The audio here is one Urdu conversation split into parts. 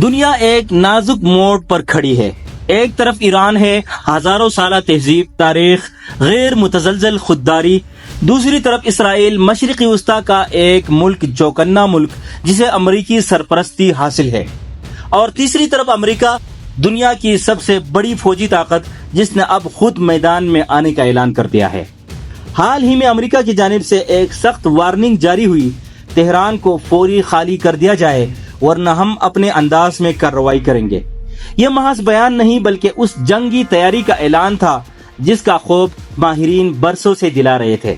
دنیا ایک نازک موڑ پر کھڑی ہے۔ ایک طرف ایران ہے، ہزاروں سالہ تہذیب، تاریخ، غیر متزلزل خودداری۔ دوسری طرف اسرائیل، مشرقی وسطی کا ایک ملک، چوکنا ملک جسے امریکی سرپرستی حاصل ہے۔ اور تیسری طرف امریکہ، دنیا کی سب سے بڑی فوجی طاقت، جس نے اب خود میدان میں آنے کا اعلان کر دیا ہے۔ حال ہی میں امریکہ کی جانب سے ایک سخت وارننگ جاری ہوئی، تہران کو فوری خالی کر دیا جائے ورنہ ہم اپنے انداز میں کارروائی کریں گے۔ یہ محض بیان نہیں بلکہ اس جنگی تیاری کا اعلان تھا جس کا خوف ماہرین برسوں سے دلا رہے تھے۔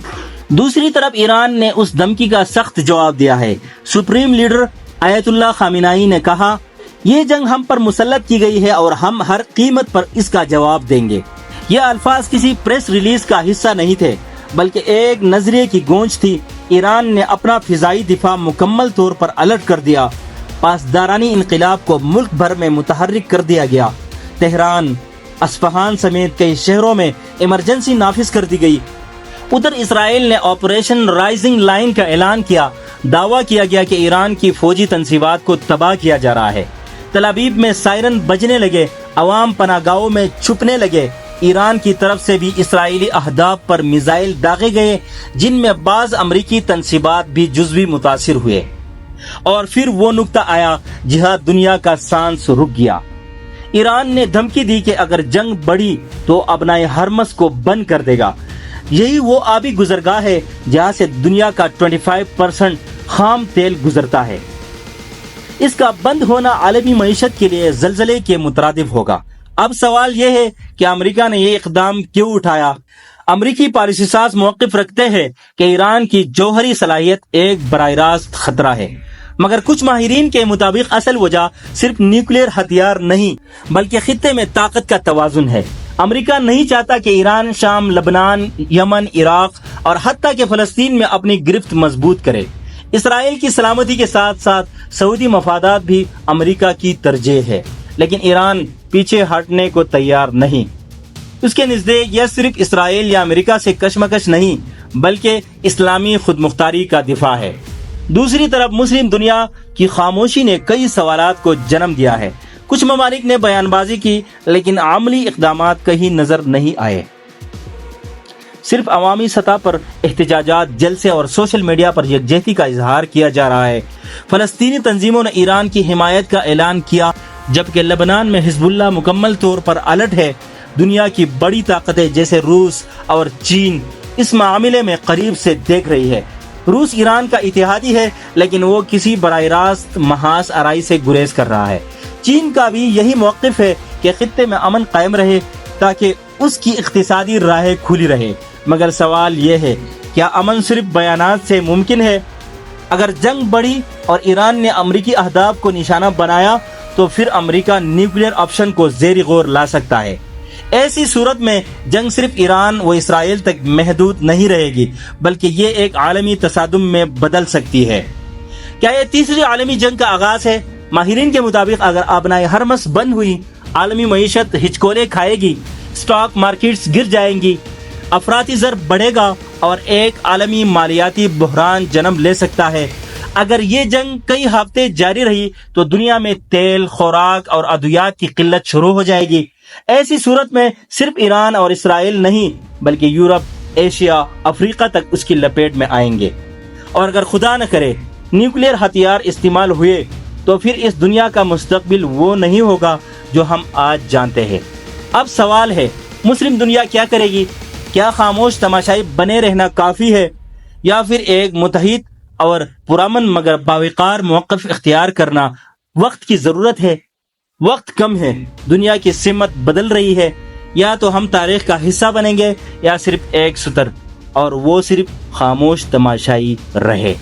دوسری طرف ایران نے اس دھمکی کا سخت جواب دیا ہے۔ سپریم لیڈر آیت اللہ خامنہئی نے کہا، یہ جنگ ہم پر مسلط کی گئی ہے اور ہم ہر قیمت پر اس کا جواب دیں گے۔ یہ الفاظ کسی پریس ریلیز کا حصہ نہیں تھے بلکہ ایک نظریے کی گونج تھی۔ ایران نے اپنا فضائی دفاع مکمل طور پر الٹ کر دیا۔ پاسدارانی انقلاب کو ملک بھر میں متحرک کر دیا گیا۔ تہران، اصفہان سمیت کئی شہروں میں ایمرجنسی نافذ کر دی گئی۔ ادھر اسرائیل نے آپریشن رائزنگ لائن کا اعلان کیا۔ دعویٰ کیا گیا کہ ایران کی فوجی تنصیبات کو تباہ کیا جا رہا ہے۔ تل ابیب میں سائرن بجنے لگے، عوام پناہ گاہوں میں چھپنے لگے۔ ایران کی طرف سے بھی اسرائیلی اہداف پر میزائل داغے گئے جن میں بعض امریکی تنصیبات بھی جزوی متاثر ہوئے۔ اور پھر وہ نقطہ آیا جہاں دنیا کا سانس رک گیا۔ ایران نے دھمکی دی کہ اگر جنگ بڑھی تو ابنائے ہرمز کو بند کر دے گا۔ یہی وہ آبی گزرگاہ ہے جہاں سے دنیا کا 25% خام تیل گزرتا ہے۔ اس کا بند ہونا عالمی معیشت کے لیے زلزلے کے مترادف ہوگا۔ اب سوال یہ ہے کہ امریکہ نے یہ اقدام کیوں اٹھایا؟ امریکی پالیسی ساز موقف رکھتے ہیں کہ ایران کی جوہری صلاحیت ایک براہ راست خطرہ ہے، مگر کچھ ماہرین کے مطابق اصل وجہ صرف نیوکلیئر ہتھیار نہیں بلکہ خطے میں طاقت کا توازن ہے۔ امریکہ نہیں چاہتا کہ ایران شام، لبنان، یمن، عراق اور حتیٰ کہ فلسطین میں اپنی گرفت مضبوط کرے۔ اسرائیل کی سلامتی کے ساتھ ساتھ سعودی مفادات بھی امریکہ کی ترجیح ہے، لیکن ایران پیچھے ہٹنے کو تیار نہیں۔ اس کے نزدیک یہ صرف اسرائیل یا امریکہ سے کشمکش نہیں بلکہ اسلامی خود مختاری کا دفاع ہے۔ دوسری طرف مسلم دنیا کی خاموشی نے کئی سوالات کو جنم دیا ہے۔ کچھ ممالک نے بیان بازی کی لیکن عملی اقدامات کہیں نظر نہیں آئے۔ صرف عوامی سطح پر احتجاجات، جلسے اور سوشل میڈیا پر یکجہتی کا اظہار کیا جا رہا ہے۔ فلسطینی تنظیموں نے ایران کی حمایت کا اعلان کیا جبکہ لبنان میں حزب اللہ مکمل طور پر الرٹ ہے۔ دنیا کی بڑی طاقتیں جیسے روس اور چین اس معاملے میں قریب سے دیکھ رہی ہے۔ روس ایران کا اتحادی ہے لیکن وہ کسی براہ راست محاذ آرائی سے گریز کر رہا ہے۔ چین کا بھی یہی موقف ہے کہ خطے میں امن قائم رہے تاکہ اس کی اقتصادی راہیں کھلی رہے۔ مگر سوال یہ ہے، کیا امن صرف بیانات سے ممکن ہے؟ اگر جنگ بڑھی اور ایران نے امریکی اہداف کو نشانہ بنایا تو پھر امریکہ نیوکلیئر آپشن کو زیر غور لا سکتا ہے۔ ایسی صورت میں جنگ صرف ایران و اسرائیل تک محدود نہیں رہے گی بلکہ یہ ایک عالمی تصادم میں بدل سکتی ہے۔ کیا یہ تیسری عالمی جنگ کا آغاز ہے؟ ماہرین کے مطابق اگر آبنائے ہرمز بند ہوئی، عالمی معیشت ہچکولے کھائے گی، سٹاک مارکیٹس گر جائیں گی، افراطی زر بڑھے گا اور ایک عالمی مالیاتی بحران جنم لے سکتا ہے۔ اگر یہ جنگ کئی ہفتے جاری رہی تو دنیا میں تیل، خوراک اور ادویات کی قلت شروع ہو جائے گی۔ ایسی صورت میں صرف ایران اور اسرائیل نہیں بلکہ یورپ، ایشیا، افریقہ تک اس کی لپیٹ میں آئیں گے۔ اور اگر خدا نہ کرے نیوکلیئر ہتھیار استعمال ہوئے تو پھر اس دنیا کا مستقبل وہ نہیں ہوگا جو ہم آج جانتے ہیں۔ اب سوال ہے، مسلم دنیا کیا کرے گی؟ کیا خاموش تماشائی بنے رہنا کافی ہے یا پھر ایک متحد اور پرامن مگر باوقار موقف اختیار کرنا وقت کی ضرورت ہے؟ وقت کم ہے، دنیا کی سمت بدل رہی ہے۔ یا تو ہم تاریخ کا حصہ بنیں گے یا صرف ایک سطر، اور وہ صرف خاموش تماشائی رہے۔